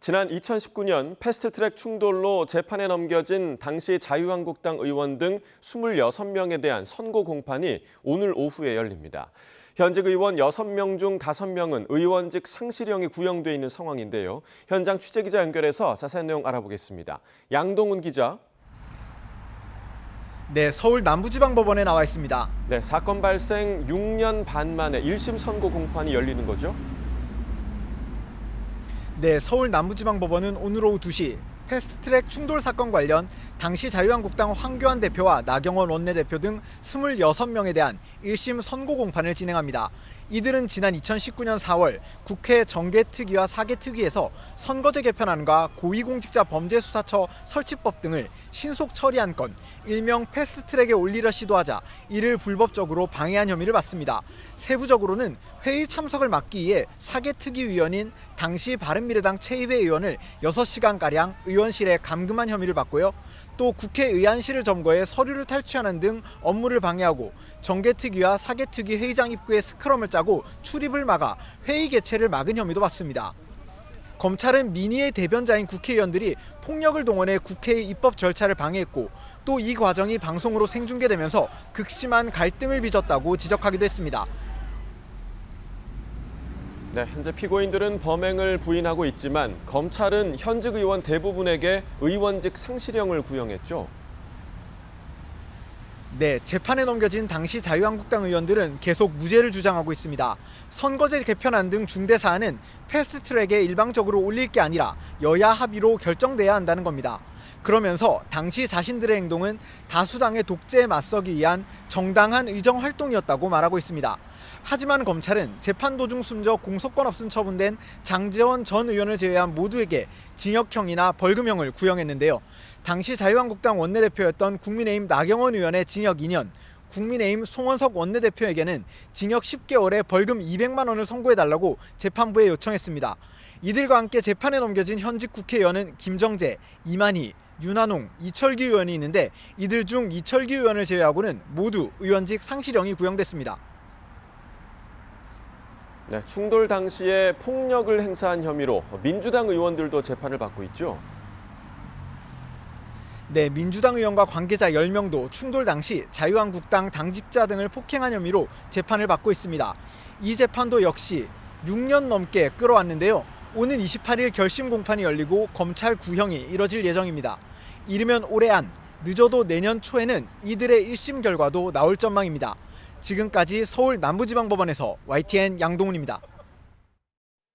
지난 2019년 패스트트랙 충돌로 재판에 넘겨진 당시 자유한국당 의원 등 26명에 대한 선고 공판이 오늘 오후에 열립니다. 현직 의원 6명 중 5명은 의원직 상실형이 구형돼 있는 상황인데요. 현장 취재기자 연결해서 자세한 내용 알아보겠습니다. 양동훈 기자. 네, 서울 남부지방법원에 나와 있습니다. 네, 사건 발생 6년 반 만에 1심 선고 공판이 열리는 거죠? 네, 서울 남부지방법원은 오늘 오후 2시 패스트트랙 충돌 사건 관련 당시 자유한국당 황교안 대표와 나경원 원내대표 등 26명에 대한 1심 선고 공판을 진행합니다. 이들은 지난 2019년 4월 국회 정개특위와 사개특위에서 선거제 개편안과 고위공직자 범죄수사처 설치법 등을 신속 처리한 건 일명 패스트트랙에 올리려 시도하자 이를 불법적으로 방해한 혐의를 받습니다. 세부적으로는 회의 참석을 막기 위해 사개특위 위원인 당시 바른미래당 최이배 의원을 6시간가량 의원실에 감금한 혐의를 받고요. 또 국회 의안실을 점거해 서류를 탈취하는 등 업무를 방해하고 정개특위와 사개특위 회의장 입구에 스크럼을 짜고 출입을 막아 회의 개최를 막은 혐의도 받습니다. 검찰은 민의의 대변자인 국회의원들이 폭력을 동원해 국회의 입법 절차를 방해했고 또 이 과정이 방송으로 생중계되면서 극심한 갈등을 빚었다고 지적하기도 했습니다. 네, 현재 피고인들은 범행을 부인하고 있지만 검찰은 현직 의원 대부분에게 의원직 상실형을 구형했죠. 네, 재판에 넘겨진 당시 자유한국당 의원들은 계속 무죄를 주장하고 있습니다. 선거제 개편안 등 중대 사안은 패스트트랙에 일방적으로 올릴 게 아니라 여야 합의로 결정돼야 한다는 겁니다. 그러면서 당시 자신들의 행동은 다수당의 독재에 맞서기 위한 정당한 의정 활동이었다고 말하고 있습니다. 하지만 검찰은 재판 도중 숨져 공소권 없음 처분된 장제원 전 의원을 제외한 모두에게 징역형이나 벌금형을 구형했는데요. 당시 자유한국당 원내대표였던 국민의힘 나경원 의원의 징역 2년, 국민의힘 송원석 원내대표에게는 징역 10개월에 벌금 200만 원을 선고해달라고 재판부에 요청했습니다. 이들과 함께 재판에 넘겨진 현직 국회의원은 김정재, 이만희, 윤한홍, 이철규 의원이 있는데 이들 중 이철규 의원을 제외하고는 모두 의원직 상실형이 구형됐습니다. 네, 충돌 당시에 폭력을 행사한 혐의로 민주당 의원들도 재판을 받고 있죠. 네, 민주당 의원과 관계자 10명도 충돌 당시 자유한국당 당직자 등을 폭행한 혐의로 재판을 받고 있습니다. 이 재판도 역시 6년 넘게 끌어왔는데요. 오는 28일 결심 공판이 열리고 검찰 구형이 이뤄질 예정입니다. 이르면 올해 안, 늦어도 내년 초에는 이들의 1심 결과도 나올 전망입니다. 지금까지 서울 남부지방법원에서 YTN 양동훈입니다.